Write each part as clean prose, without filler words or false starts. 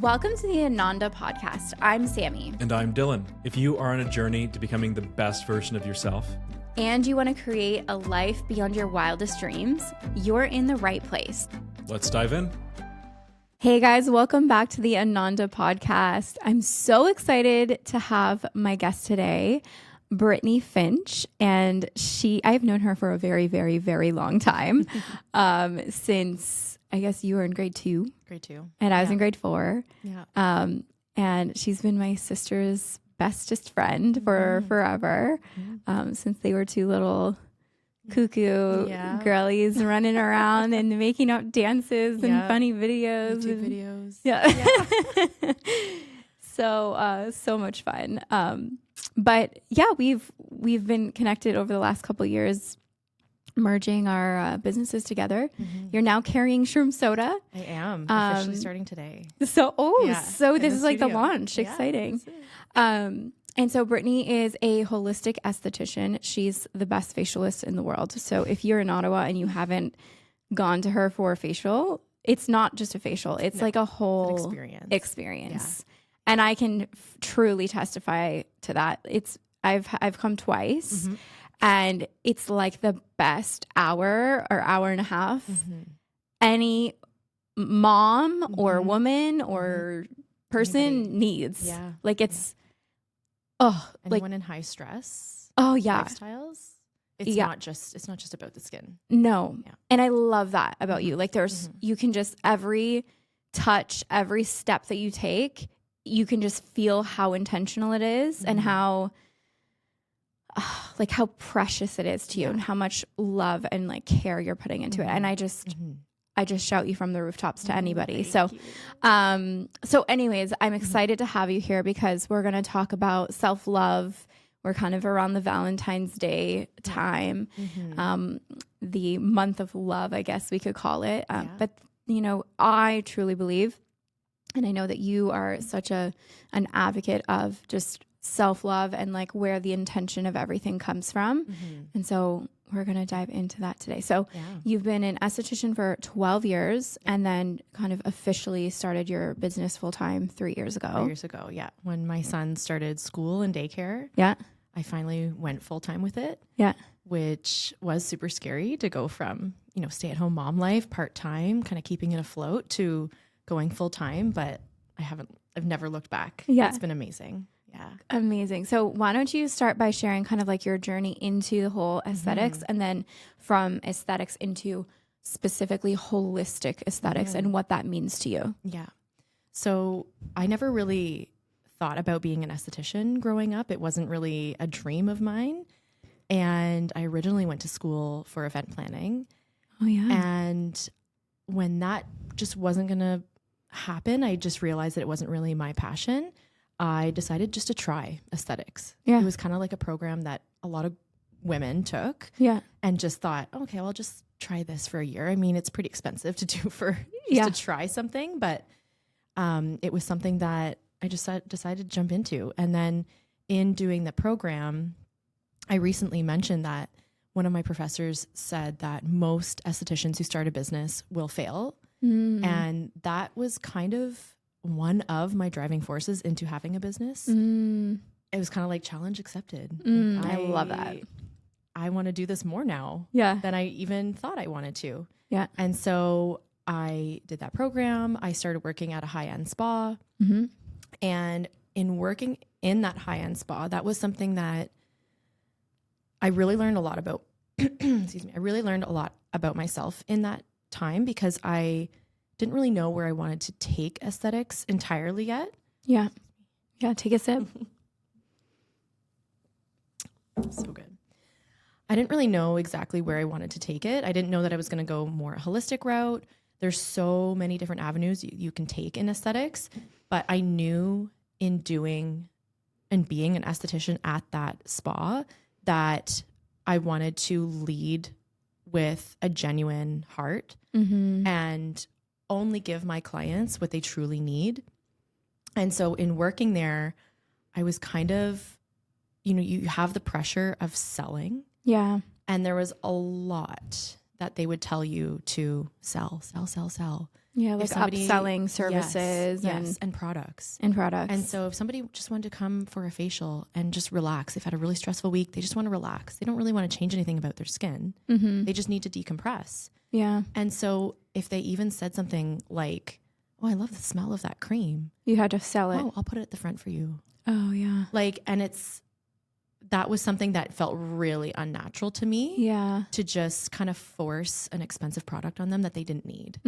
Welcome to the Ananda Podcast. I'm Sammi. And I'm Dylan. If you are on a journey to becoming the best version of yourself, and you want to create a life beyond your wildest dreams, you're in the right place. Let's dive in. Hey guys, welcome back to the Ananda Podcast. I'm so excited to have my guest today, Brittney Finch, and I've known her for a very, very, very long time, since I guess you were in grade two. Grade two. And I was in grade four. Yeah. And she's been my sister's bestest friend for forever, since they were two little cuckoo girlies running around and making up dances and funny videos. YouTube videos. Yeah. So much fun. But yeah, we've been connected over the last couple of years, merging our businesses together. You're now carrying Shroom Soda. I am officially starting today. So this is like the launch. Yeah, exciting. And so Brittany is a holistic esthetician. She's the best facialist in the world. So if you're in Ottawa and you haven't gone to her for a facial, it's not just a facial. It's like a whole experience. Yeah. And I can truly testify to that. I've come twice. And it's like the best hour or hour and a half any mom or woman or person needs. Yeah. Like it's, anyone in high stress. Oh yeah. Lifestyles. It's not just about the skin. No. Yeah. And I love that about you. Like there's, you can just every touch, every step that you take, you can just feel how intentional it is and how precious it is to you and how much love and like care you're putting into it. And I just shout you from the rooftops to anybody. So anyways, I'm excited to have you here because we're going to talk about self-love. We're kind of around the Valentine's Day time, the month of love, I guess we could call it. But you know, I truly believe, and I know that you are such an advocate of just self-love and like where the intention of everything comes from. And so we're going to dive into that today. So you've been an esthetician for 12 years and then kind of officially started your business full-time 3 years ago. 3 years ago, yeah. When my son started school and daycare, I finally went full-time with it. Yeah. Which was super scary to go from, stay-at-home mom life, part-time, kind of keeping it afloat to going full-time, but I've never looked back. Yeah. It's been amazing. Yeah. Amazing. So why don't you start by sharing kind of like your journey into the whole aesthetics and then from aesthetics into specifically holistic aesthetics and what that means to you. Yeah. So I never really thought about being an esthetician growing up. It wasn't really a dream of mine. And I originally went to school for event planning. Oh yeah. And when that just wasn't going to happen, I just realized that it wasn't really my passion. I decided just to try aesthetics. Yeah. It was kind of like a program that a lot of women took and just thought, okay, well, I'll just try this for a year. I mean, it's pretty expensive to do to try something, but it was something that I just decided to jump into. And then in doing the program, I recently mentioned that one of my professors said that most estheticians who start a business will fail. And that was kind of one of my driving forces into having a business. It was kind of like challenge accepted. I love that. I want to do this more now than I even thought I wanted to. Yeah. And so I did that program. I started working at a high-end spa. And in working in that high-end spa, that was something that I really learned a lot about. Excuse me. I really learned a lot about myself in that time because I didn't really know where I wanted to take aesthetics entirely yet. Yeah. Yeah. Take a sip. So good. I didn't really know exactly where I wanted to take it. I didn't know that I was going to go more a holistic route. There's so many different avenues you can take in aesthetics, but I knew in doing and being an esthetician at that spa that I wanted to lead with a genuine heart and only give my clients what they truly need. And so in working there, I was kind of, you have the pressure of selling. Yeah. And there was a lot that they would tell you to sell. Yeah, like upselling services and products. And products. And so if somebody just wanted to come for a facial and just relax, they've had a really stressful week, they just want to relax. They don't really want to change anything about their skin. They just need to decompress. Yeah. And so if they even said something like, oh, I love the smell of that cream. You had to sell it. Oh, I'll put it at the front for you. Oh, yeah. Like, and that was something that felt really unnatural to me. Yeah. To just kind of force an expensive product on them that they didn't need.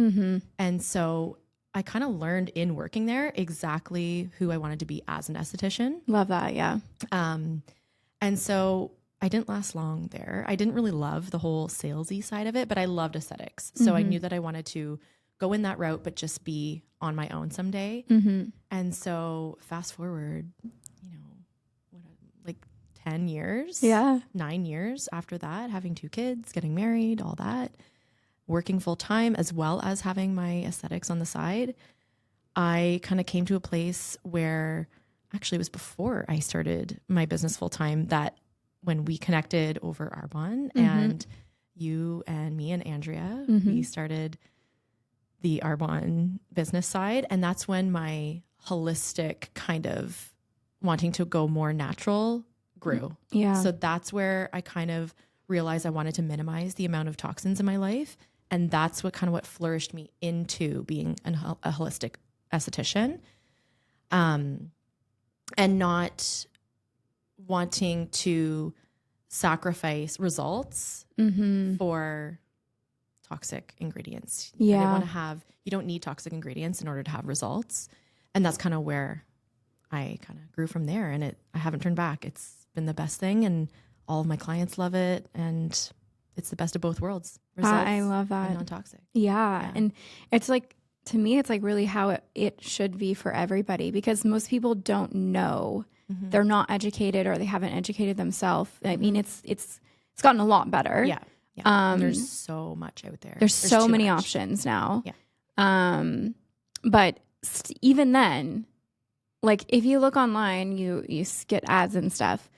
And so I kind of learned in working there exactly who I wanted to be as an esthetician. Love that. Yeah. And so I didn't last long there. I didn't really love the whole salesy side of it, but I loved aesthetics. So I knew that I wanted to go in that route, but just be on my own someday. And so fast forward, 10 years, 9 years after that, having 2 kids, getting married, all that, working full time, as well as having my aesthetics on the side, I kind of came to a place where actually it was before I started my business full time that when we connected over Arbonne and you and me and Andrea, we started the Arbonne business side. And that's when my holistic kind of wanting to go more natural grew. Yeah. So that's where I kind of realized I wanted to minimize the amount of toxins in my life. And that's what flourished me into being a holistic esthetician. And not wanting to sacrifice results for toxic ingredients. Yeah. I didn't want to you don't need toxic ingredients in order to have results. And that's kind of where I kind of grew from there. And I haven't turned back. It's been the best thing, and all of my clients love it, and it's the best of both worlds. Results I love that. and non-toxic. Yeah. And it's like, to me, it's like really how it should be for everybody, because most people don't know. They're not educated, or they haven't educated themselves. I mean, it's gotten a lot better. Yeah. And there's so much out there. There's so many options now. Yeah. But even then, like if you look online, you get ads and stuff.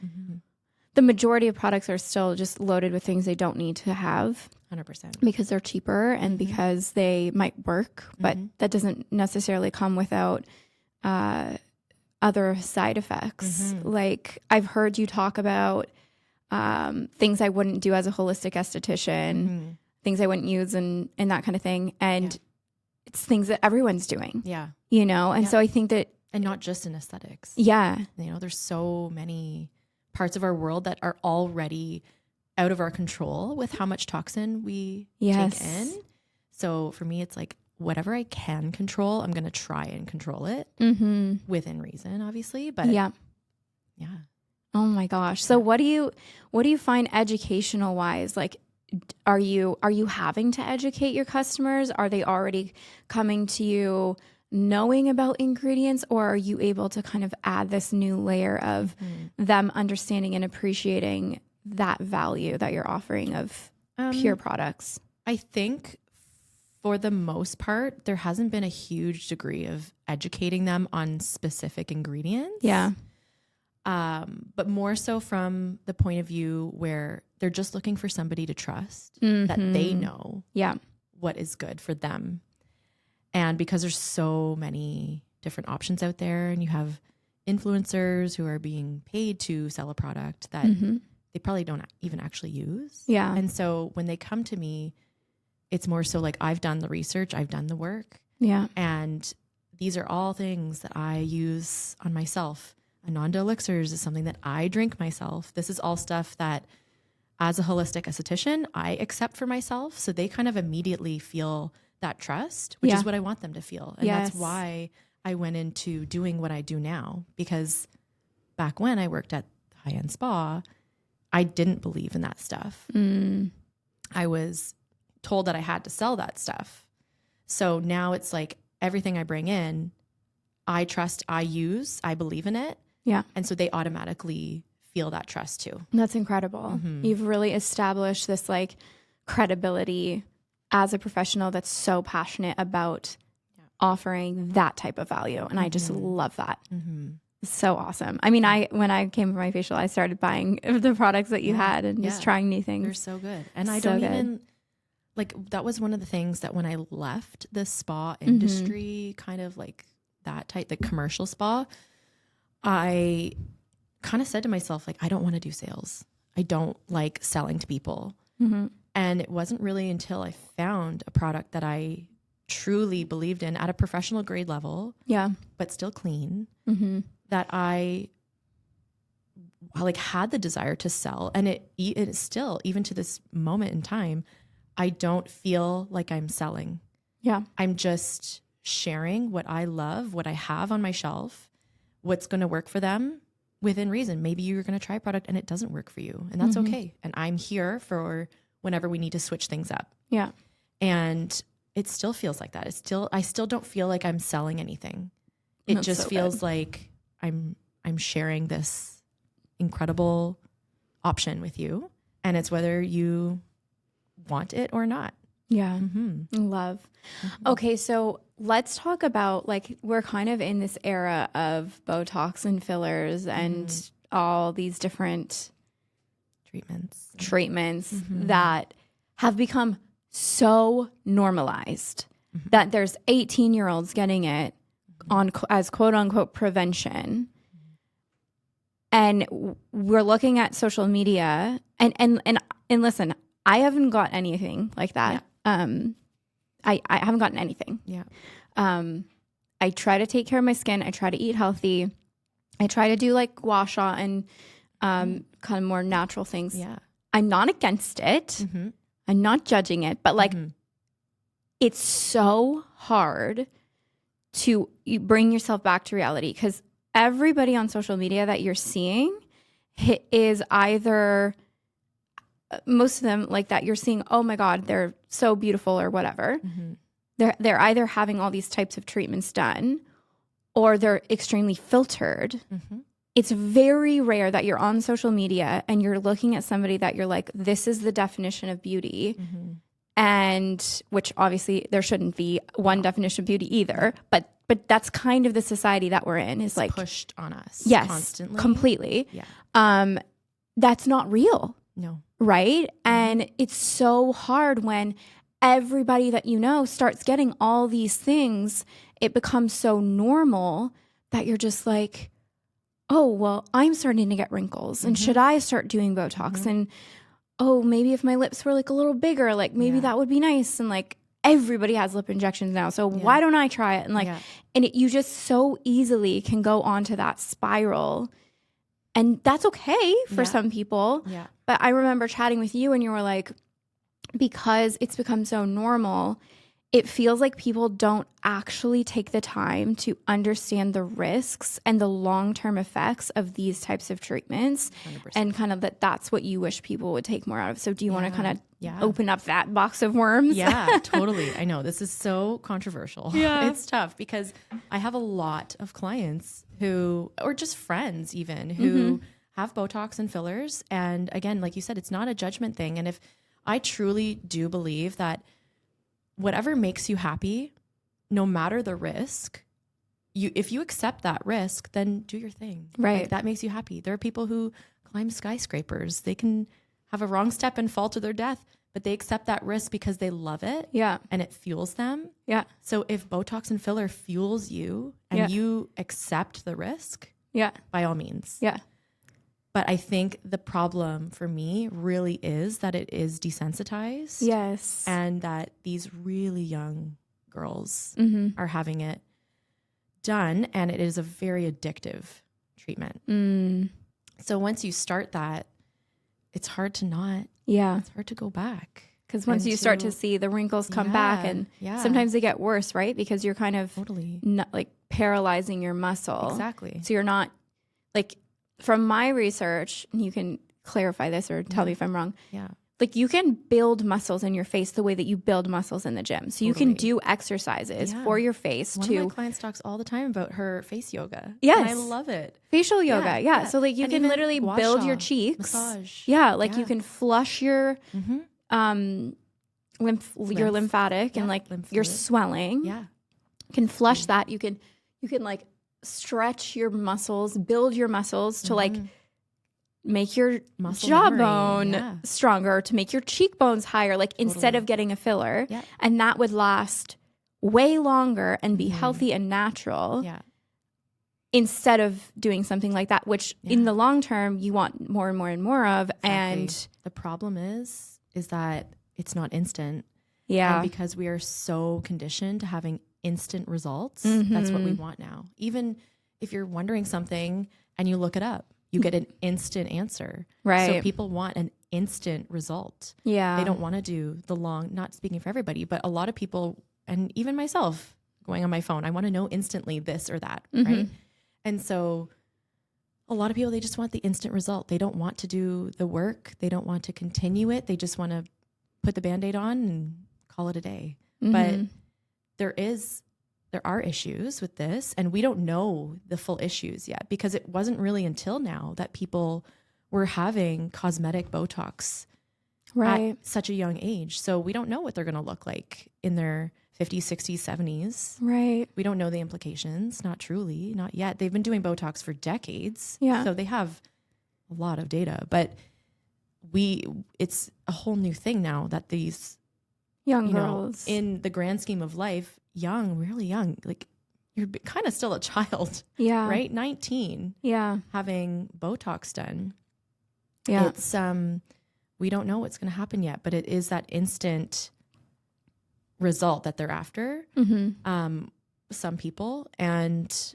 The majority of products are still just loaded with things they don't need to have. 100%. Because they're cheaper and because they might work, but that doesn't necessarily come without other side effects. Like I've heard you talk about things I wouldn't do as a holistic esthetician, things I wouldn't use and that kind of thing. And it's things that everyone's doing. Yeah. And so I think that, and not just in aesthetics. Yeah. There's so many parts of our world that are already out of our control with how much toxin we take in. So for me, it's like whatever I can control, I'm going to try and control it within reason, obviously. But yeah. Oh my gosh. So what do you find educational wise? Like, are you having to educate your customers? Are they already coming to you knowing about ingredients, or are you able to kind of add this new layer of them understanding and appreciating that value that you're offering of pure products? I think for the most part, there hasn't been a huge degree of educating them on specific ingredients. Yeah. But more so from the point of view where they're just looking for somebody to trust that they know what is good for them. And because there's so many different options out there, and you have influencers who are being paid to sell a product that they probably don't even actually use. Yeah. And so when they come to me, it's more so like I've done the research, I've done the work. Yeah. And these are all things that I use on myself. Ananda elixirs is something that I drink myself. This is all stuff that as a holistic esthetician, I accept for myself. So they kind of immediately feel that trust, which is what I want them to feel. And that's why I went into doing what I do now, because back when I worked at high-end spa, I didn't believe in that stuff. I was told that I had to sell that stuff. So now it's like everything I bring in, I trust, I use, I believe in it. Yeah. And so they automatically feel that trust too. That's incredible. You've really established this like credibility as a professional that's so passionate about offering that type of value. And I just love that. It's so awesome. I mean, when I came for my facial, I started buying the products that you had and just trying new things. They're so good. And like that was one of the things that when I left the spa industry, kind of like that type, the commercial spa, I kind of said to myself, like, I don't want to do sales. I don't like selling to people. And it wasn't really until I found a product that I truly believed in at a professional grade level, but still clean, that I like had the desire to sell. And it is still, even to this moment in time, I don't feel like I'm selling. I'm just sharing what I love, what I have on my shelf, what's going to work for them within reason. Maybe you're going to try a product and it doesn't work for you, and that's okay. And I'm here for whenever we need to switch things up. And it still feels like that. I still don't feel like I'm selling anything. It That's just so feels good. like I'm sharing this incredible option with you, and it's whether you want it or not. Love. Okay, so let's talk about, like, we're kind of in this era of Botox and fillers and all these different treatments that have become so normalized that there's 18-year-olds getting it on as quote unquote prevention. And we're looking at social media and listen, I haven't got anything like that. I haven't gotten anything. I try to take care of my skin. I try to eat healthy. I try to do like gua sha and kind of more natural things. I'm not against it. I'm not judging it, but like it's so hard to bring yourself back to reality, because everybody on social media that you're seeing is either, most of them like that you're seeing, oh my God, they're so beautiful or whatever. They're either having all these types of treatments done or they're extremely filtered. It's very rare that you're on social media and you're looking at somebody that you're like, this is the definition of beauty. And which obviously there shouldn't be one definition of beauty either, but that's kind of the society that we're in, is like pushed on us. Constantly. Completely. That's not real. No. Right? And it's so hard when everybody that you know starts getting all these things. It becomes so normal that you're just like, oh, well, I'm starting to get wrinkles. And should I start doing Botox? And oh, maybe if my lips were like a little bigger, like maybe that would be nice. And like everybody has lip injections now, so why don't I try it? And like, and you just so easily can go onto that spiral. And that's okay for some people. But I remember chatting with you and you were like, because it's become so normal, it feels like people don't actually take the time to understand the risks and the long-term effects of these types of treatments. 100%. And kind of that's what you wish people would take more out of. So do you want to kind of open up that box of worms? Yeah, totally. I know this is so controversial. It's tough because I have a lot of clients who, or just friends even, who have Botox and fillers. And again, like you said, it's not a judgment thing. And if I truly do believe that whatever makes you happy, no matter the risk, if you accept that risk, then do your thing. Right. Like, that makes you happy. There are people who climb skyscrapers. They can have a wrong step and fall to their death, but they accept that risk because they love it. And it fuels them. So if Botox and filler fuels you and you accept the risk, by all means. But I think the problem for me really is that it is desensitized. And that these really young girls are having it done, and it is a very addictive treatment. So once you start that, it's hard to not. It's hard to go back. Because once you start to see the wrinkles come back, and sometimes they get worse, right? Because you're kind of not, like, paralyzing your muscle. Exactly. So you're not, like, from my research, and you can clarify this or tell me if I'm wrong. Like, you can build muscles in your face the way that you build muscles in the gym. So you can do exercises for your face. One of my clients talks all the time about her face yoga. Yes. And I love it. Facial yoga. So like you can literally build your cheeks. Massage. You can flush your your lymphatic and like your swelling. You can flush that. You can like stretch your muscles, build your muscles to like make your Muscle jawbone memory, stronger, to make your cheekbones higher, like instead of getting a filler. Yeah. And that would last way longer and be healthy and natural. Yeah. Instead of doing something like that, which in the long term you want more and more and more of. Exactly. And the problem is that it's not instant. yeah, And because we are so conditioned to having instant results, Mm-hmm. that's what we want now. Even if you're wondering something and you look it up, you get an instant answer. Right. So people want an instant result. yeah, They don't want to do the long, not speaking for everybody, but a lot of people, and even myself going on my phone, I want to know instantly this or that, right? And so a lot of people, they just want the instant result. They don't want to do the work. They don't want to continue it. They just want to put the Band-Aid on and call it a day. But there are issues with this, and we don't know the full issues yet, because it wasn't really until now that people were having cosmetic Botox right. at such a young age. So we don't know what they're going to look like in their 50s, 60s, 70s. Right. We don't know the implications, not yet. They've been doing Botox for decades. Yeah. So they have a lot of data, but it's a whole new thing now that these Young know, girls. in the grand scheme of life, young, really young, like you're kind of still a child, yeah. right? 19, Yeah. having Botox done. Yeah. It's, we don't know what's going to happen yet, but it is that instant result that they're after. Some people, and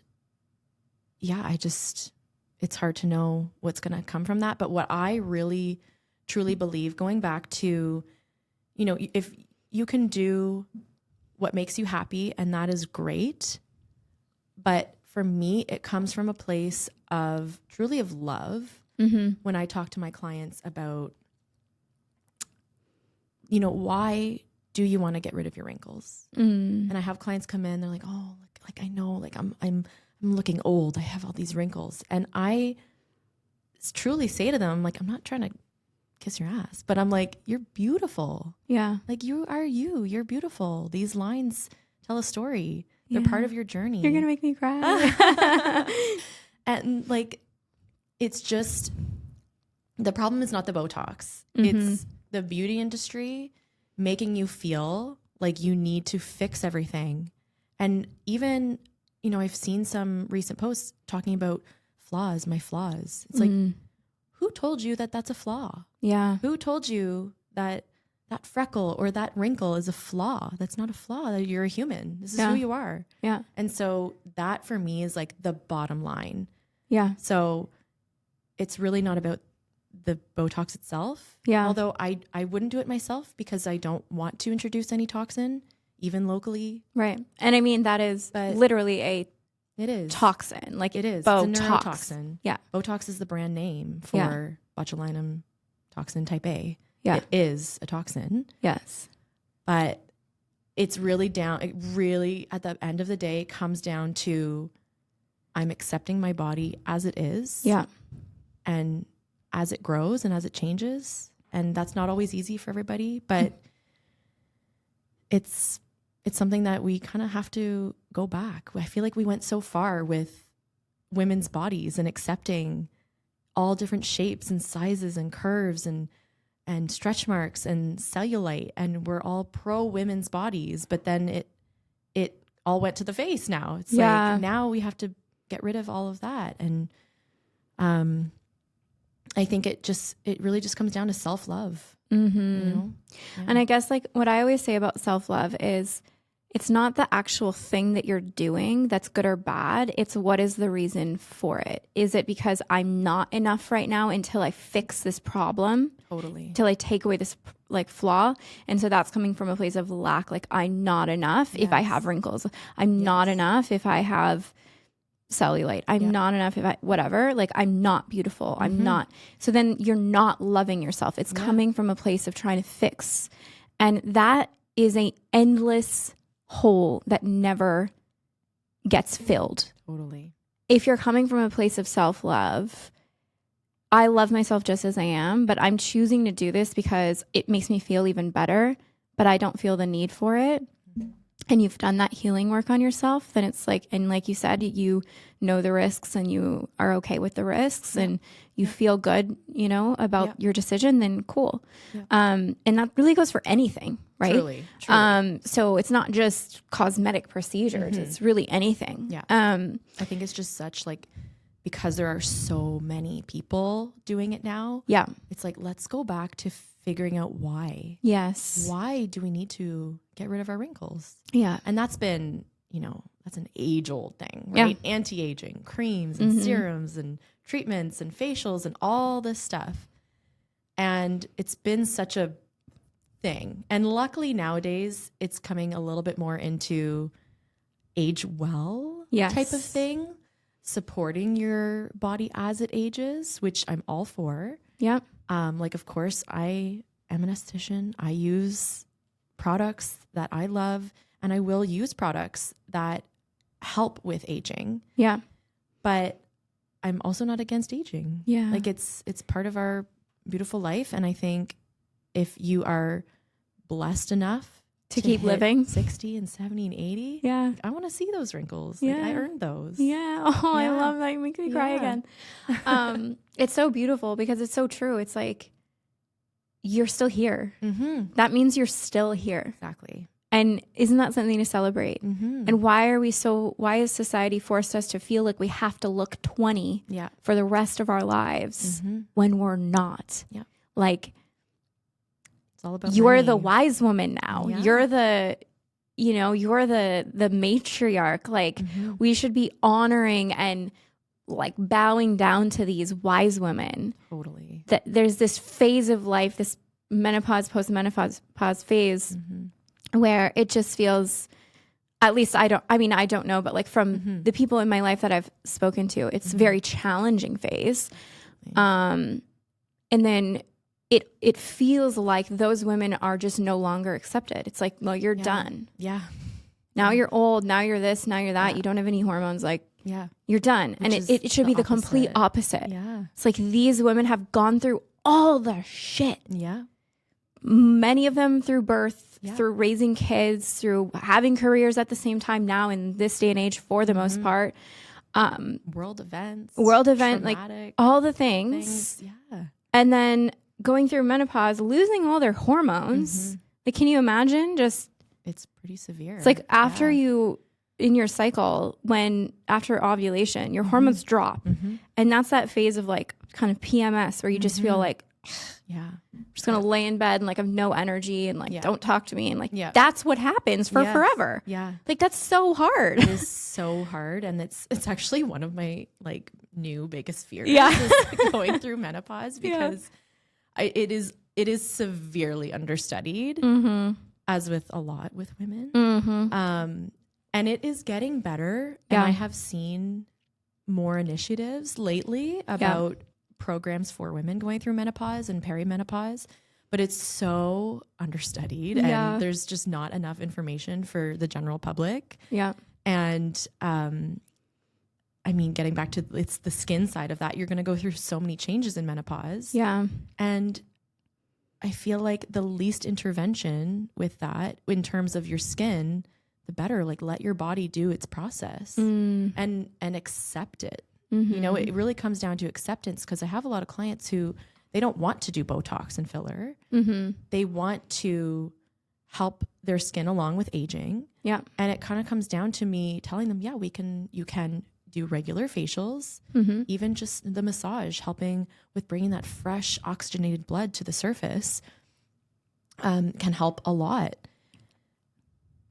yeah, it's hard to know what's going to come from that. But what I really truly believe, going back to, if you can do what makes you happy, and that is great. But for me, it comes from a place of truly of love. When I talk to my clients about, why do you want to get rid of your wrinkles? And I have clients come in, they're like, oh, like I know, like I'm looking old. I have all these wrinkles. And I truly say to them, like, I'm not trying to kiss your ass, but I'm like, you're beautiful. Yeah. Like you're beautiful. These lines tell a story. They're part of your journey. You're going to make me cry. And like, it's just, the problem is not the Botox. It's the beauty industry making you feel like you need to fix everything. And even, I've seen some recent posts talking about my flaws. It's like, who told you that that's a flaw? Yeah. Who told you that that freckle or that wrinkle is a flaw? That's not a flaw. You're a human. This is who you are. Yeah. And so that for me is like the bottom line. Yeah. So it's really not about the Botox itself. Yeah. Although I wouldn't do it myself because I don't want to introduce any toxin, even locally. Right. And I mean, that is literally a It is. toxin. Like It is. Botox. It's a neurotoxin. Yeah. Botox is the brand name for botulinum toxin type A. Yeah. It is a toxin. Yes. But it really at the end of the day comes down to, I'm accepting my body as it is. Yeah. And as it grows and as it changes. And that's not always easy for everybody, but it's something that we kind of have to go back. I feel like we went so far with women's bodies and accepting all different shapes and sizes and curves and stretch marks and cellulite, and we're all pro women's bodies, but then it all went to the face now. It's like now we have to get rid of all of that. And I think it really just comes down to self-love. And I guess like what I always say about self-love is it's not the actual thing that you're doing that's good or bad. It's what is the reason for it? Is it because I'm not enough right now until I fix this problem? Totally. Until I take away this like flaw. And so that's coming from a place of lack. Like I'm not enough if I have wrinkles. I'm not enough if I have cellulite. I'm not enough if I, whatever, like I'm not beautiful. I'm not. So then you're not loving yourself. It's coming from a place of trying to fix. And that is a endless hole that never gets filled. Totally. If you're coming from a place of self-love, I love myself just as I am, but I'm choosing to do this because it makes me feel even better, but I don't feel the need for it. and you've done that healing work on yourself, then it's like, and like you said, you know the risks and you are okay with the risks and you feel good, you know, about your decision, then cool. Yeah. And that really goes for anything, right? Truly. So it's not just cosmetic procedures, it's really anything. Yeah. I think it's just such like, because there are so many people doing it now. Yeah. It's like, let's go back to figuring out why. Yes. Why do we need to get rid of our wrinkles? Yeah. And that's been, you know, that's an age-old thing, right? Yeah. Anti-aging, creams and serums and treatments and facials and all this stuff. And it's been such a thing. And luckily nowadays it's coming a little bit more into age well type of thing. Supporting your body as it ages, which I'm all for. Yeah. Like, of course, I am an esthetician. I use products that I love, and I will use products that help with aging. Yeah. But I'm also not against aging. Yeah. Like, it's part of our beautiful life. And I think if you are blessed enough to keep living 60 and 70 and 80. Yeah. I want to see those wrinkles. Like, I earned those. Yeah. Oh, I love that. You make me cry again. It's so beautiful because it's so true. It's like, you're still here. Mm-hmm. That means you're still here. Exactly. And isn't that something to celebrate? Mm-hmm. And why has society forced us to feel like we have to look 20 for the rest of our lives when we're not? Yeah. Like, it's all about you're money. The wise woman now. Yeah. You're the matriarch. Like, we should be honoring and like bowing down to these wise women. Totally. That there's this phase of life, this menopause, post-menopause phase where it just feels, at least I don't know, but like from the people in my life that I've spoken to, it's a very challenging phase. And then it feels like those women are just no longer accepted. It's like, well, you're done. Yeah. Now you're old. Now you're this. Now you're that. You don't have any hormones. Like, you're done. Which and it should be the complete opposite. Yeah. It's like these women have gone through all the shit. Yeah. Many of them through birth, through raising kids, through having careers at the same time now in this day and age for the most part. World event, like all the things. Yeah. And then going through menopause, losing all their hormones. Like, can you imagine? It's pretty severe. It's like after you, in your cycle, after ovulation, your hormones drop. And that's that phase of like kind of PMS where you just feel like, I'm just going to lay in bed and like have no energy and like, don't talk to me. And like, that's what happens for forever. Yeah. Like, that's so hard. It is so hard. And it's actually one of my like new biggest fears is going through menopause because it is severely understudied, as with a lot with women. And it is getting better. And I have seen more initiatives lately about programs for women going through menopause and perimenopause, but it's so understudied and there's just not enough information for the general public. Yeah. And, I mean, getting back to it's the skin side of that, you're going to go through so many changes in menopause. Yeah. And I feel like the least intervention with that in terms of your skin, the better. Like, let your body do its process and accept it. You know, it really comes down to acceptance, because I have a lot of clients who they don't want to do Botox and filler. They want to help their skin along with aging. Yeah. And it kind of comes down to me telling them, you can do regular facials, even just the massage, helping with bringing that fresh oxygenated blood to the surface, can help a lot.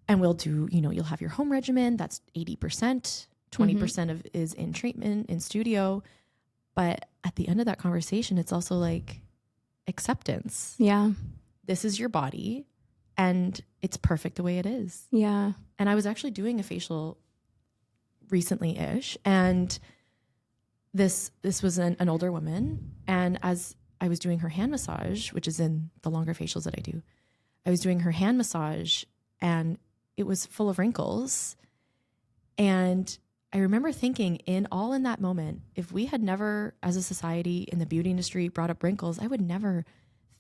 And we'll do, you'll have your home regimen. That's 80%, 20% of is in treatment, in studio. But at the end of that conversation, it's also like acceptance. Yeah. This is your body and it's perfect the way it is. Yeah. And I was actually doing a facial recently-ish, and this was an older woman, and as I was doing her hand massage, which is in the longer facials that I do, I was doing her hand massage and it was full of wrinkles. And I remember thinking in that moment, if we had never as a society in the beauty industry brought up wrinkles, I would never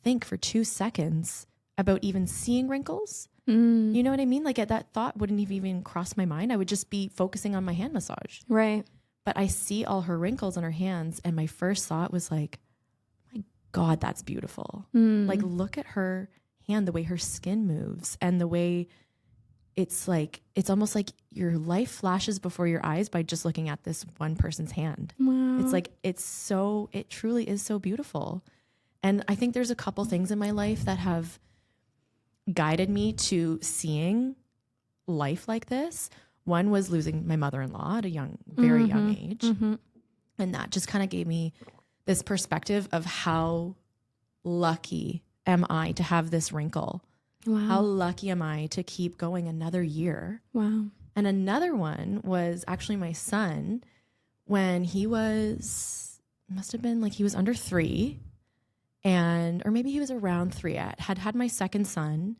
think for 2 seconds about even seeing wrinkles. You know what I mean? Like that thought wouldn't even cross my mind. I would just be focusing on my hand massage. Right. But I see all her wrinkles on her hands. And my first thought was like, my God, that's beautiful. Like, look at her hand, the way her skin moves and the way it's like, it's almost like your life flashes before your eyes by just looking at this one person's hand. Wow. It's like, it truly is so beautiful. And I think there's a couple things in my life that have guided me to seeing life like this. One was losing my mother-in-law at a very young age. And that just kind of gave me this perspective of how lucky am I to have this wrinkle? Wow. How lucky am I to keep going another year? Wow. And another one was actually my son when he must have been like, he was under 3. Or maybe he was around 3. I had my second son,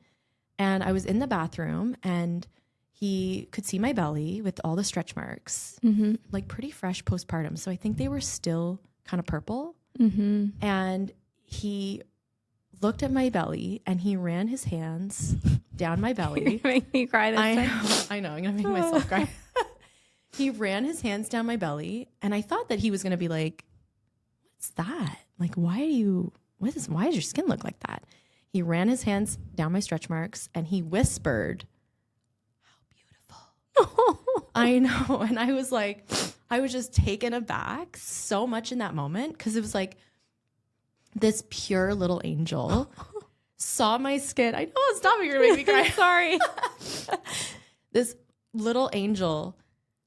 and I was in the bathroom, and he could see my belly with all the stretch marks, like pretty fresh postpartum. So I think they were still kind of purple. And he looked at my belly, and he ran his hands down my belly. Make me cry this time. I know. I'm going to make myself cry. He ran his hands down my belly, and I thought that he was going to be like, what's that? Like, why does your skin look like that? He ran his hands down my stretch marks, and he whispered, how beautiful. I know. And I was just taken aback so much in that moment, because it was like this pure little angel saw my skin. I know, stop it, you're gonna make me cry. Sorry. This little angel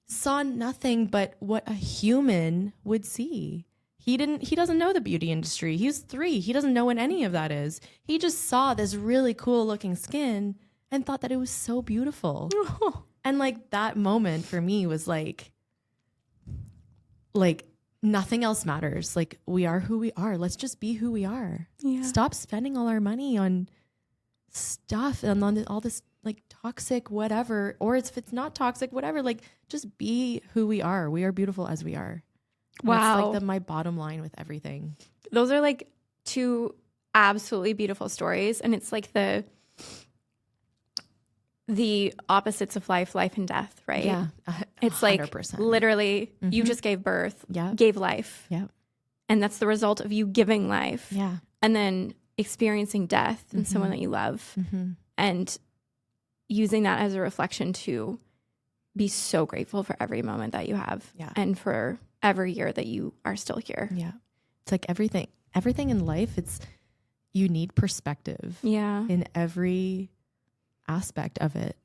saw nothing but what a human would see. He doesn't know the beauty industry. He's 3. He doesn't know what any of that is. He just saw this really cool looking skin and thought that it was so beautiful. And like that moment for me was like nothing else matters. Like, we are who we are. Let's just be who we are. Yeah. Stop spending all our money on stuff and on all this like toxic whatever, or if it's not toxic, whatever, like just be who we are. We are beautiful as we are. Wow. That's like my bottom line with everything. Those are like 2 absolutely beautiful stories. And it's like the opposites of life and death, right? Yeah. It's like 100%. literally you just gave birth, gave life. Yeah. And that's the result of you giving life. Yeah. And then experiencing death in someone that you love and using that as a reflection to be so grateful for every moment that you have and for every year that you are still here. Yeah. It's like everything in life, you need perspective in every aspect of it,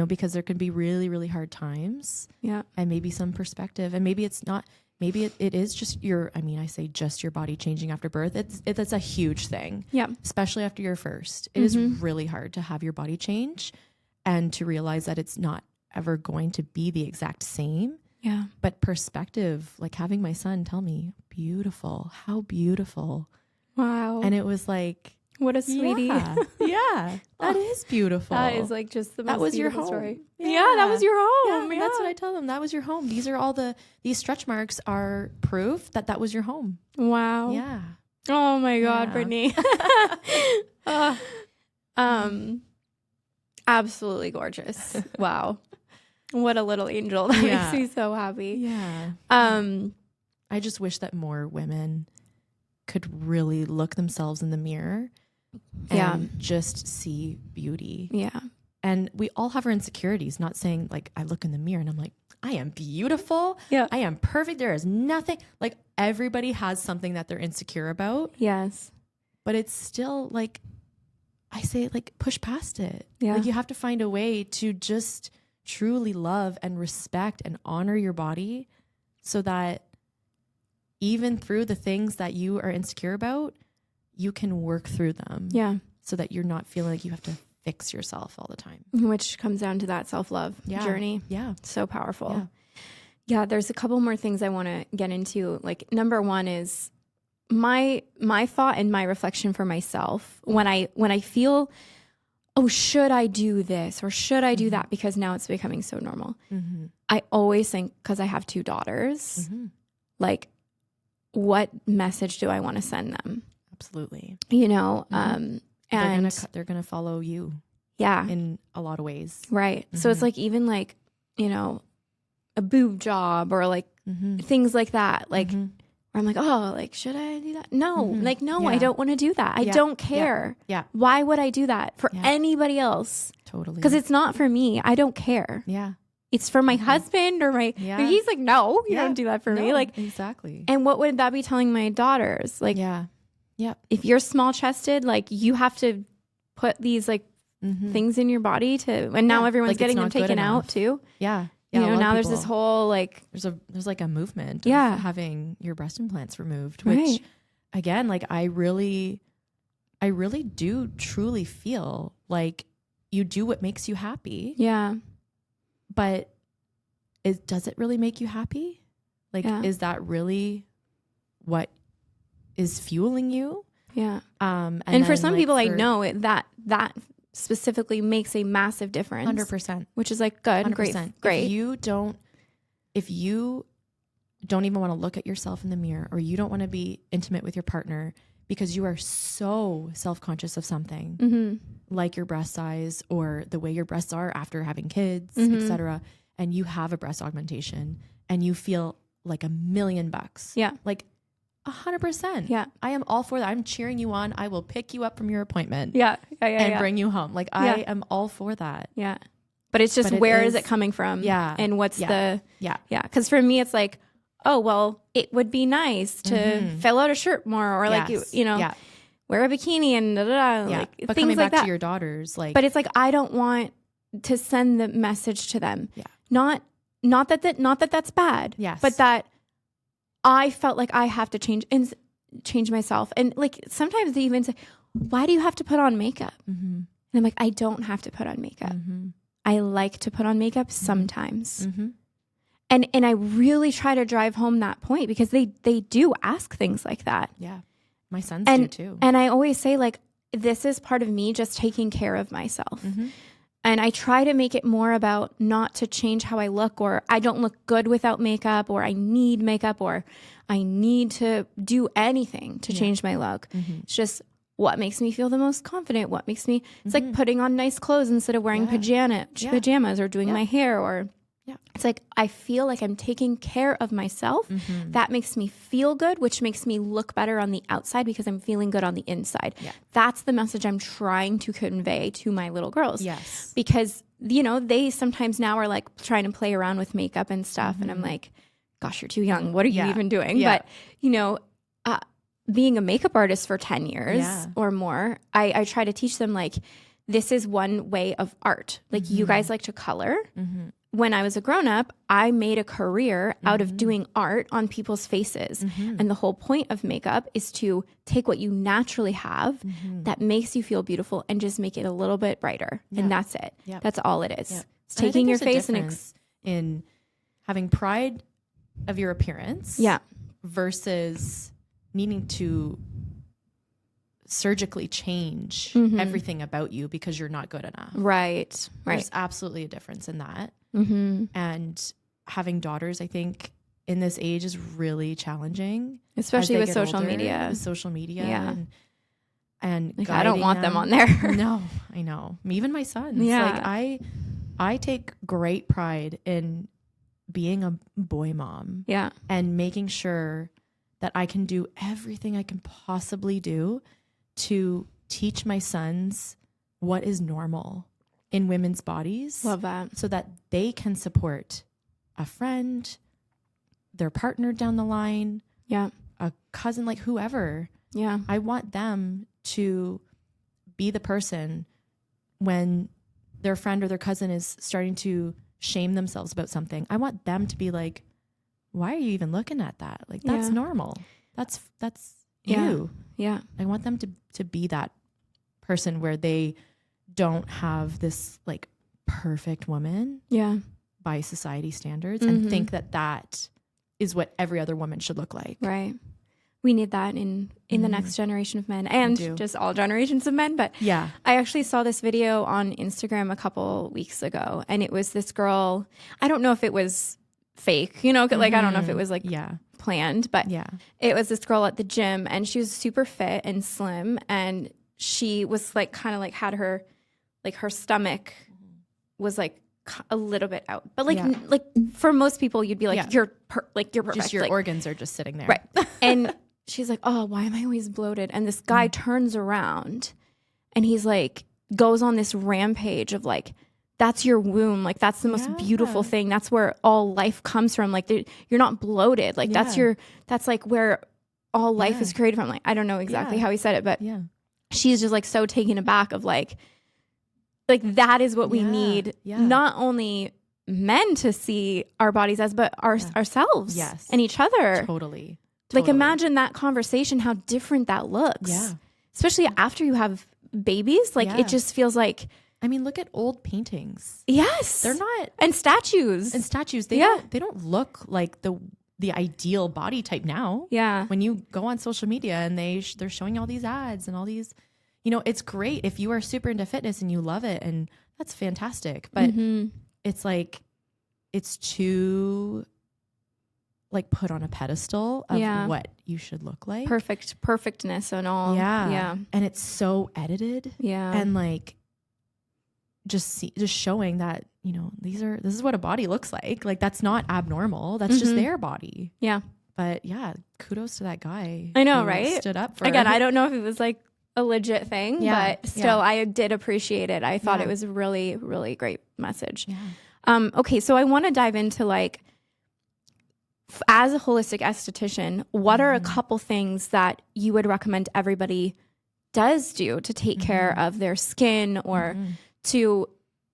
because there can be really, really hard times and maybe some perspective, and maybe it's not, maybe it is just I say just your body changing after birth. That's a huge thing. Yeah. Especially after your first, it is really hard to have your body change and to realize that it's not ever going to be the exact same. Yeah. But perspective, like having my son tell me, beautiful, how beautiful. Wow. And it was like, what a sweetie. Yeah. That is beautiful. That is like just the most that was beautiful your home. Story. Yeah, that was your home. Yeah, that's what I tell them. That was your home. These are these stretch marks are proof that was your home. Wow. Yeah. Oh my God, Brittany. Absolutely gorgeous. Wow. What a little angel. That makes me so happy. Yeah. I just wish that more women could really look themselves in the mirror and just see beauty. Yeah. And we all have our insecurities, not saying like I look in the mirror and I'm like, I am beautiful. Yeah. I am perfect. There is nothing, like everybody has something that they're insecure about. Yes. But it's still like, I say like push past it. Yeah. Like you have to find a way to just truly love and respect and honor your body so that even through the things that you are insecure about, you can work through them. Yeah. So that you're not feeling like you have to fix yourself all the time. Which comes down to that self-love journey. Yeah. So powerful. Yeah. There's a couple more things I want to get into. Like number one is my thought and my reflection for myself when I feel, oh, should I do this or should I do that? Because now it's becoming so normal. I always think, because I have 2 daughters, like, what message do I want to send them? Absolutely. You know, And they're gonna follow you. Yeah. In a lot of ways. Right. So it's like, even like, you know, a boob job or like things like that. Like, where I'm like, oh, like, should I do that? No, like, no, I don't want to do that. I don't care. Yeah. Why would I do that for anybody else? Totally. Because it's not for me. I don't care. Yeah. It's for my husband or my, he's like, no, you don't do that for me. Like, exactly. And what would that be telling my daughters? Like, if you're small chested, like, you have to put these like things in your body to, and now everyone's like getting them taken out too. Yeah. You know, now there's this whole like, there's like a movement of having your breast implants removed, which again, like I really do truly feel like you do what makes you happy. Yeah. But does it really make you happy? Like, is that really what is fueling you? Yeah. And for some people, I know that specifically makes a massive difference. 100%. Which is like good, 100%. great. If you don't even want to look at yourself in the mirror, or you don't want to be intimate with your partner because you are so self-conscious of something like your breast size or the way your breasts are after having kids, etc., and you have a breast augmentation and you feel like $1,000,000. Yeah. Like 100%. Yeah. I am all for that. I'm cheering you on. I will pick you up from your appointment. Yeah. And bring you home. Like I am all for that. Yeah. But it's just, where is it coming from? Yeah. And what's Yeah. Because for me, it's like, oh, well, it would be nice to fill out a shirt more, or like, you know, wear a bikini and like but things coming like back that. to your daughters, like, but it's like, I don't want to send the message to them. Yeah. Not that that's bad. Yes. But that I felt like I have to change myself. And like, sometimes they even say, why do you have to put on makeup? And I'm like, I don't have to put on makeup. I like to put on makeup sometimes. And I really try to drive home that point, because they do ask things like that. Yeah. My sons do too. And I always say, like, this is part of me just taking care of myself. And I try to make it more about not to change how I look, or I don't look good without makeup, or I need makeup, or I need to do anything to change my look. It's just what makes me feel the most confident. What makes me, it's like putting on nice clothes instead of wearing pajamas or doing my hair, or it's like, I feel like I'm taking care of myself. That makes me feel good, which makes me look better on the outside because I'm feeling good on the inside. That's the message I'm trying to convey to my little girls. Yes. Because, you know, they sometimes now are like trying to play around with makeup and stuff. And I'm like, gosh, you're too young. What are you even doing? But, you know, being a makeup artist for 10 years or more, I try to teach them, like, this is one way of art. Like, you guys like to color. When I was a grown-up, I made a career out of doing art on people's faces. And the whole point of makeup is to take what you naturally have that makes you feel beautiful and just make it a little bit brighter. And that's it. That's all it is. It's taking your face and in having pride of your appearance versus needing to surgically change everything about you because you're not good enough. Right. There's absolutely a difference in that. And having daughters, I think, in this age is really challenging, especially with social older, media. With social media, and like, I don't want them on there. No, I know. Even my sons. Like, I take great pride in being a boy mom. And making sure that I can do everything I can possibly do to teach my sons what is normal in women's bodies. Love that. So that they can support a friend, their partner down the line, a cousin, like whoever. I want them to be the person when their friend or their cousin is starting to shame themselves about something. I want them to be like, why are you even looking at that? Like, that's normal. That's you. I want them to be that person where they don't have this like perfect woman by society standards and think that is what every other woman should look like. Right. We need that in the next generation of men, and just all generations of men. But I actually saw this video on Instagram a couple weeks ago, and it was this girl. I don't know if it was fake, you know, like, I don't know if it was like planned, but it was this girl at the gym, and she was super fit and slim, and she was like kind of like had her stomach was like a little bit out, but like like for most people you'd be like you're perfect, just your like, organs are just sitting there, right? And she's like, oh, why am I always bloated? And this guy turns around and he's like goes on this rampage of like, that's your womb, like that's the most beautiful thing, that's where all life comes from, like you're not bloated, like that's like where all life is created from. Like I don't know exactly how he said it, but she's just like so taken aback of like that is what we need, not only men to see our bodies as, but ourselves and each other. Totally. Like imagine that conversation, how different that looks. Yeah. Especially after you have babies. Like it just feels like, I mean, look at old paintings. Yes. They're not. And statues. They don't look like the ideal body type now. Yeah. When you go on social media and they're showing all these ads and all these, you know, it's great if you are super into fitness and you love it, and that's fantastic. But it's like, it's too like put on a pedestal of what you should look like. Perfectness and all. Yeah. Yeah. And it's so edited. Yeah. And like, just showing that, you know, this is what a body looks like. Like that's not abnormal. That's just their body. Yeah. But yeah, kudos to that guy. I know, right? Stood up for Again, I don't know if it was like a legit thing, but still I did appreciate it. I thought it was a really, really great message. Yeah. Okay. So I want to dive into like, as a holistic esthetician, what are a couple things that you would recommend everybody does do to take care of their skin or to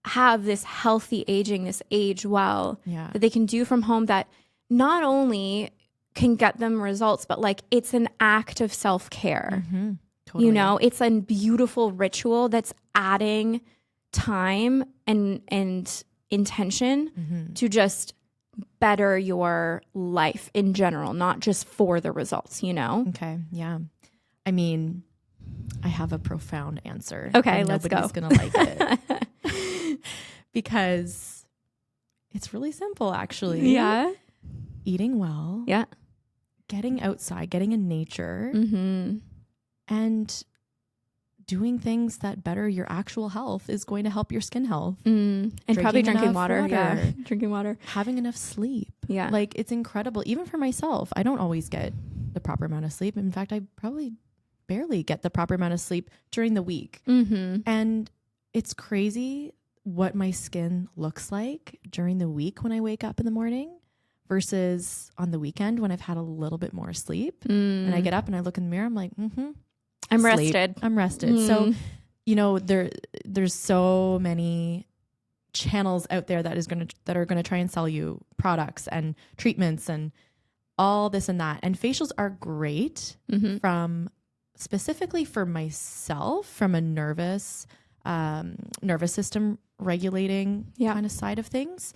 have this healthy aging, this age well, that they can do from home that not only can get them results, but like it's an act of self-care. Totally. You know, it's a beautiful ritual that's adding time and intention to just better your life in general, not just for the results, you know? Okay. Yeah. I mean, I have a profound answer. Okay, let's go. Nobody's going to like it. Because it's really simple, actually. Yeah. Eating well. Yeah. Getting outside, getting in nature. And doing things that better your actual health is going to help your skin health. And probably drinking water. Yeah. Drinking water. Having enough sleep. Yeah. Like it's incredible. Even for myself, I don't always get the proper amount of sleep. In fact, I probably barely get the proper amount of sleep during the week. And it's crazy what my skin looks like during the week when I wake up in the morning versus on the weekend when I've had a little bit more sleep. And I get up and I look in the mirror, I'm like, I'm rested. I'm rested. So, you know, there's so many channels out there that are going to try and sell you products and treatments and all this and that. And facials are great from specifically for myself, from a nervous system regulating kind of side of things.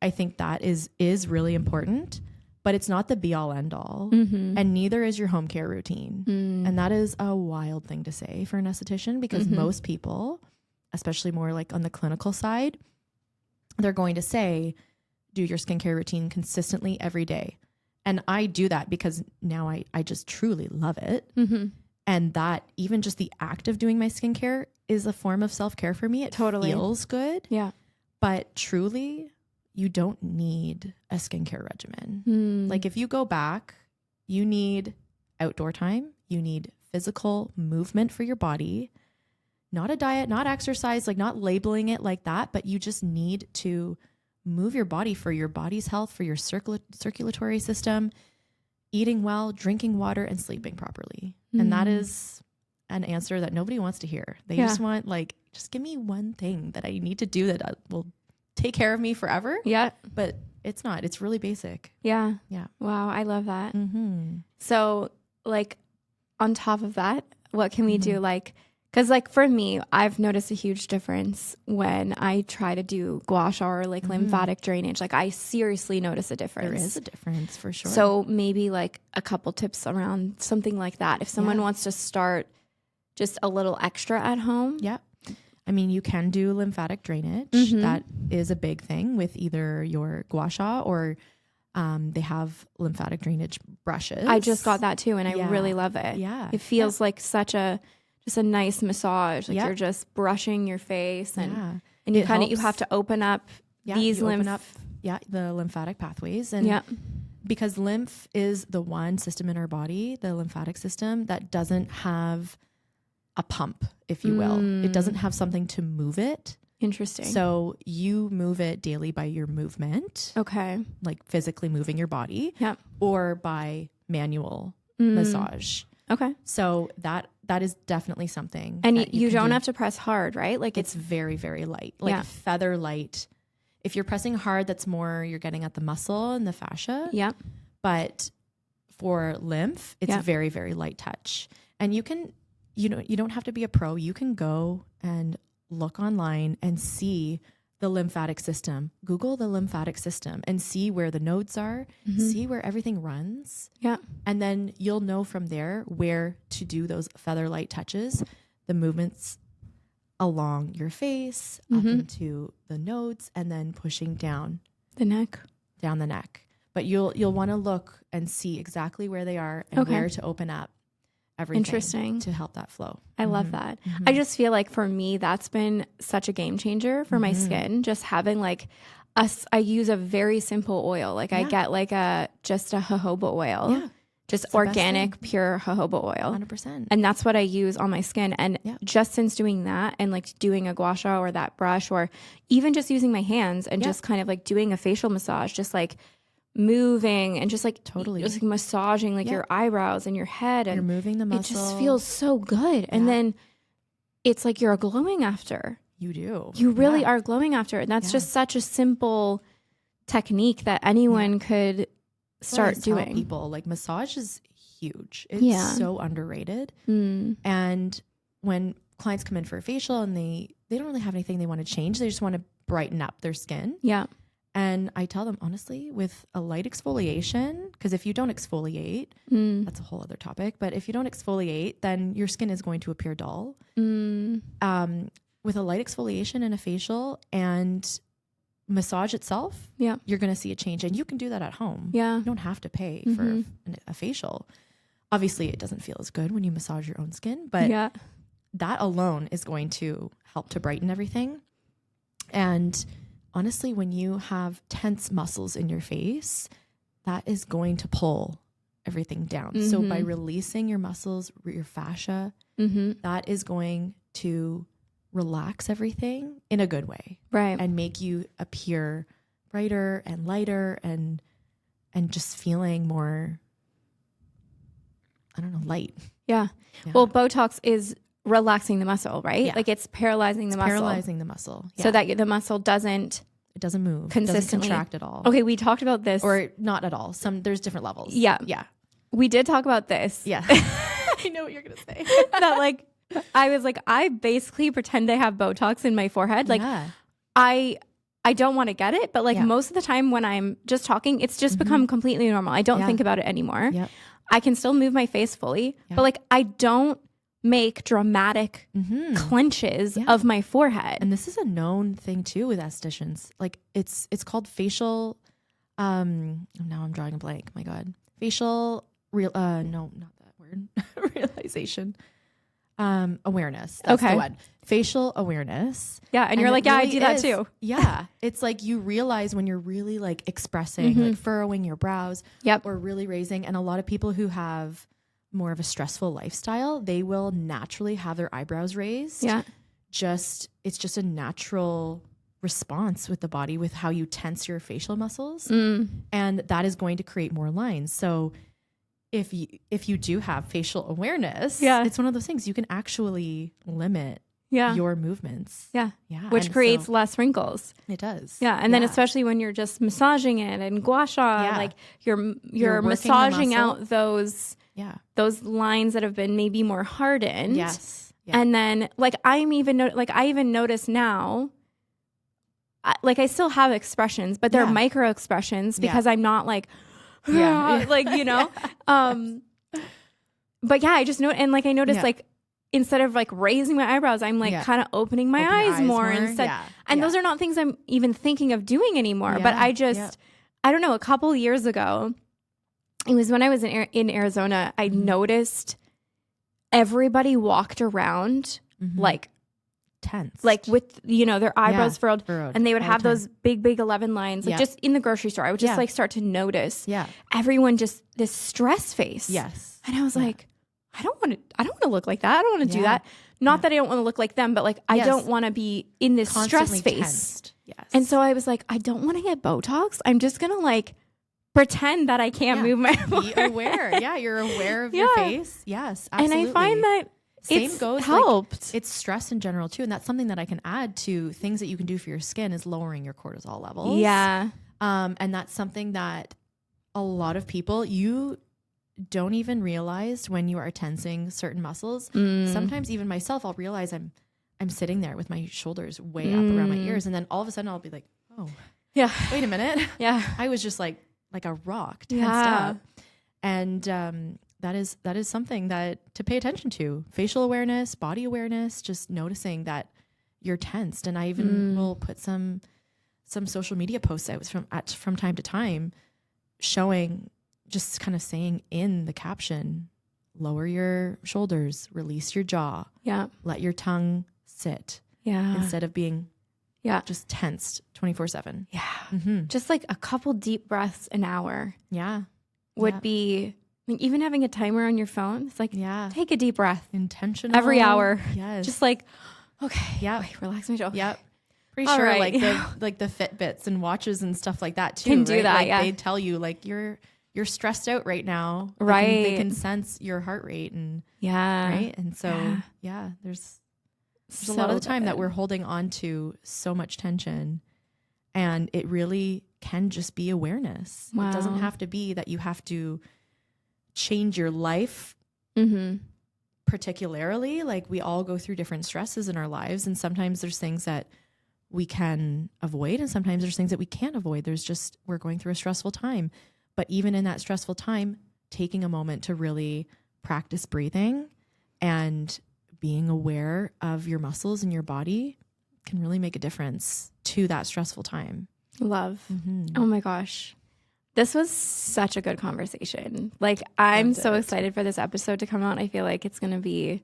I think that is really important. But it's not the be all end all. And neither is your home care routine. And that is a wild thing to say for an esthetician because most people, especially more like on the clinical side, they're going to say, do your skincare routine consistently every day. And I do that because now I just truly love it. And that even just the act of doing my skincare is a form of self-care for me. It feels good. Yeah. But truly, you don't need a skincare regimen. Like if you go back, you need outdoor time, you need physical movement for your body, not a diet, not exercise, like not labeling it like that, but you just need to move your body for your body's health, for your circulatory system, eating well, drinking water, and sleeping properly. And that is an answer that nobody wants to hear. They just want like, just give me one thing that I need to do that will take care of me forever. Yeah. But it's not. It's really basic. Yeah. Yeah. Wow. I love that. So like on top of that, what can we do? Like, cause like for me, I've noticed a huge difference when I try to do gua sha or like lymphatic drainage. Like I seriously notice a difference. There is a difference for sure. So maybe like a couple tips around something like that. If someone wants to start just a little extra at home. Yeah. I mean, you can do lymphatic drainage. That is a big thing with either your gua sha or they have lymphatic drainage brushes. I just got that too, and I really love it. Yeah. It feels like such a just a nice massage. Like you're just brushing your face and you you have to open up these the lymphatic pathways. And because lymph is the one system in our body, the lymphatic system, that doesn't have a pump, if you will. It doesn't have something to move it. Interesting. So you move it daily by your movement. Okay. Like physically moving your body. Yep. Or by manual massage. Okay. So that is definitely something. And you don't have to press hard, right? Like it's very, very light. Like feather light. If you're pressing hard, that's more, you're getting at the muscle and the fascia. Yeah. But for lymph, it's very, very light touch. And you can, you don't have to be a pro. You can go and look online and see the lymphatic system. Google the lymphatic system and see where the nodes are, see where everything runs. Yeah. And then you'll know from there where to do those feather light touches, the movements along your face, up into the nodes, and then pushing down the neck. But you'll want to look and see exactly where they are and where to open up everything to help that flow. I love that. I just feel like for me, that's been such a game changer for my skin. Just having like I use a very simple oil. Like I get like just a jojoba oil. Yeah. Just organic, pure jojoba oil. 100%. And that's what I use on my skin. And just since doing that and like doing a gua sha or that brush, or even just using my hands and just kind of like doing a facial massage, just like moving and just like just like massaging like your eyebrows and your head, and you're moving the muscle. It just feels so good. And then it's like you're glowing after. You do. You really are glowing after. And that's just such a simple technique that anyone could start doing. People like massage is huge. It's so underrated. And when clients come in for a facial and they don't really have anything they want to change, they just want to brighten up their skin. Yeah. And I tell them honestly, with a light exfoliation, because if you don't exfoliate, that's a whole other topic. But if you don't exfoliate, then your skin is going to appear dull. With a light exfoliation and a facial and massage itself, you're going to see a change. And you can do that at home. Yeah. You don't have to pay for a facial. Obviously, it doesn't feel as good when you massage your own skin, but that alone is going to help to brighten everything. And honestly, when you have tense muscles in your face, that is going to pull everything down. So by releasing your muscles, your fascia, that is going to relax everything in a good way. Right. And make you appear brighter and lighter and just feeling more, I don't know, light. Yeah. Well, Botox is relaxing the muscle, right? Yeah. Like it's paralyzing the muscle. Paralyzing the muscle. Yeah. So that the muscle doesn't move. Consistently. It doesn't contract at all. Okay, we talked about this. Or not at all. There's different levels. Yeah. Yeah. We did talk about this. Yeah. I know what you're going to say. That like, I was like, I basically pretend I have Botox in my forehead. Like I don't want to get it, but like most of the time when I'm just talking, it's just become completely normal. I don't think about it anymore. Yep. I can still move my face fully, but like I don't make dramatic clenches of my forehead. And this is a known thing too with estheticians. Like it's called facial, now I'm drawing a blank. My God. Facial, no, not that word. Realization. Awareness. That's the one. Facial awareness. Yeah. And you're like, yeah, really I do that too. Yeah. It's like you realize when you're really like expressing, like furrowing your brows or really raising. And a lot of people who have more of a stressful lifestyle, they will naturally have their eyebrows raised. Yeah. It's just a natural response with the body with how you tense your facial muscles. And that is going to create more lines. So if you do have facial awareness, it's one of those things you can actually limit your movements. Yeah. Yeah. Which creates less wrinkles. It does. Yeah. And then especially when you're just massaging it and gua sha, like you're massaging out those lines that have been maybe more hardened. Yes. Yeah. And then like I even notice now, like I still have expressions, but they're micro expressions because I'm not like, like, you know, but I just know. And like, I noticed like, instead of like raising my eyebrows, I'm like kind of opening my eyes more instead. Yeah. And those are not things I'm even thinking of doing anymore. But I just, I don't know, a couple years ago, it was when I was in Arizona, I noticed everybody walked around like tense, like with, you know, their eyebrows furrowed, and they would have those big 11 lines, like just in the grocery store. I would just like start to notice everyone just this stress face. Yes. And I was like, I don't want to look like that. I don't want to do that. Not that I don't want to look like them, but like I don't want to be in this constantly stress face. Tensed. Yes. And so I was like, I don't want to get Botox. I'm just going to like pretend that I can't move my Be aware. Yeah, you're aware of your face. Yes, absolutely. And I find that same goes helped. Like, it's stress in general too, and that's something that I can add to things that you can do for your skin is lowering your cortisol levels. Yeah. And that's something that a lot of people, you don't even realize when you are tensing certain muscles. Sometimes even myself, I'll realize I'm sitting there with my shoulders way up around my ears, and then all of a sudden I'll be like, oh, yeah, wait a minute. Yeah, I was just like a rock tensed up. And that is something that to pay attention to. Facial awareness, body awareness, just noticing that you're tensed. And I even will put some social media posts out from time to time showing, just kind of saying in the caption, lower your shoulders, release your jaw. Yeah. Let your tongue sit. Yeah. Instead of being just tensed 24/7. Yeah. Just like a couple deep breaths an hour. Yeah. Would be, I mean, even having a timer on your phone. It's like, take a deep breath. Intentional. Every hour. Yes. Just like, okay. Yeah. Wait, relax my jaw. Yep. Pretty sure like the Fitbits and watches and stuff like that too. Can do that. Like they tell you like you're stressed out right now. Right. They can sense your heart rate and right. And so there's a lot of the time that we're holding on to so much tension, and it really can just be awareness. Wow. It doesn't have to be that you have to change your life particularly. Like we all go through different stresses in our lives, and sometimes there's things that we can avoid, and sometimes there's things that we can't avoid. We're going through a stressful time. But even in that stressful time, taking a moment to really practice breathing and being aware of your muscles and your body can really make a difference to that stressful time. Love. Oh my gosh. This was such a good conversation. Like I'm so excited for this episode to come out. I feel like it's going to be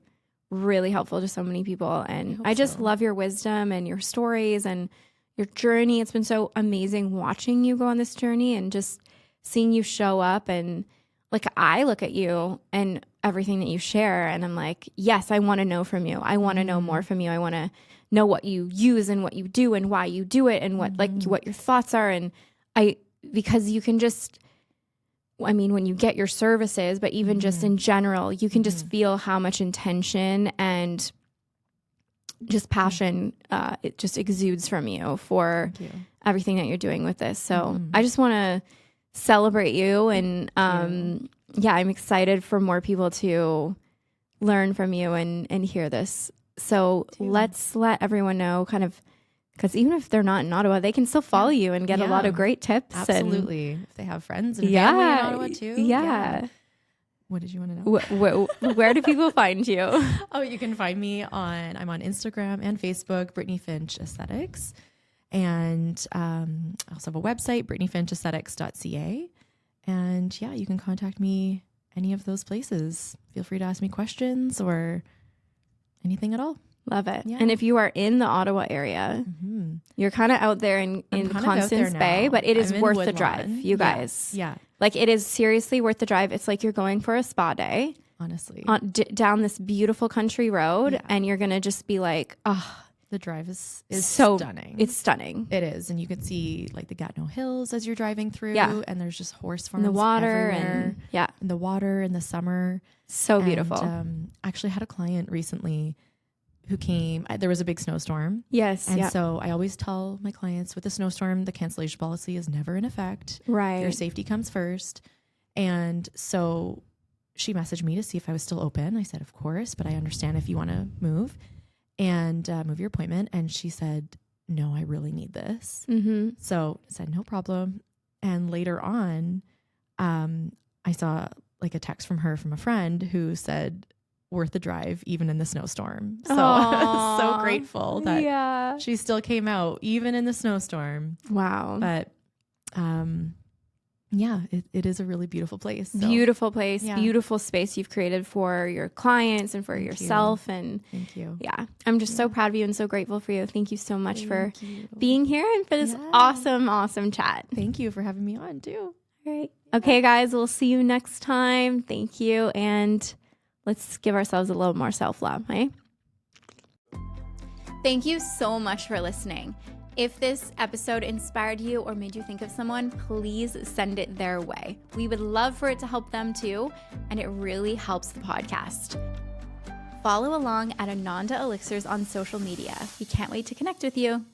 really helpful to so many people. And I just love your wisdom and your stories and your journey. It's been so amazing watching you go on this journey and just seeing you show up. And like I look at you and everything that you share and I'm like, yes, I want to know from you. I want to know more from you. I want to know what you use and what you do and why you do it and what like what your thoughts are. And because you can just, I mean, when you get your services, but even just in general, you can just feel how much intention and just passion it just exudes from you for everything that you're doing with this. So I just want to celebrate you. And I'm excited for more people to learn from you and hear this. So let's let everyone know kind of, because even if they're not in Ottawa, they can still follow you and get a lot of great tips. Absolutely. If they have friends and family in Ottawa too. Yeah. What did you want to know? Where do people find you? Oh, you can find me I'm on Instagram and Facebook, Brittney Finch Aesthetics. And I also have a website, brittneyfinchaesthetics.ca. And you can contact me any of those places. Feel free to ask me questions or anything at all. Love it. Yeah. And if you are in the Ottawa area, you're kind of out there in Constance Bay, but it is worth the drive, you guys. Yeah. Like it is seriously worth the drive. It's like you're going for a spa day. Honestly. Down this beautiful country road, and you're going to just be like, oh, the drive is so stunning. It's stunning. It is. And you can see like the Gatineau Hills as you're driving through. Yeah. And there's just horse farms in the water everywhere. In the water in the summer. So beautiful. And, actually had a client recently who came. There was a big snowstorm. Yes. And so I always tell my clients with the snowstorm, the cancellation policy is never in effect. Right. Your safety comes first. And so she messaged me to see if I was still open. I said, of course, but I understand if you want to move and move your appointment. And she said, no, I really need this. So I said, no problem. And later on, I saw like a text from her from a friend who said, worth the drive, even in the snowstorm. So I was so grateful that she still came out, even in the snowstorm. Wow. But yeah, it is a really beautiful place. So. Beautiful place, Yeah. beautiful space you've created for your clients and for yourself. And Thank you. yeah, I'm just so proud of you and so grateful for you. Thank you so much for Thank you. being here and for this Yeah. awesome chat. Thank you for having me on too. All right. Okay, guys, we'll see you next time. Thank you. And let's give ourselves a little more self-love, right? Thank you so much for listening. If this episode inspired you or made you think of someone, please send it their way. We would love for it to help them too, and it really helps the podcast. Follow along at Ananda Elixirs on social media. We can't wait to connect with you.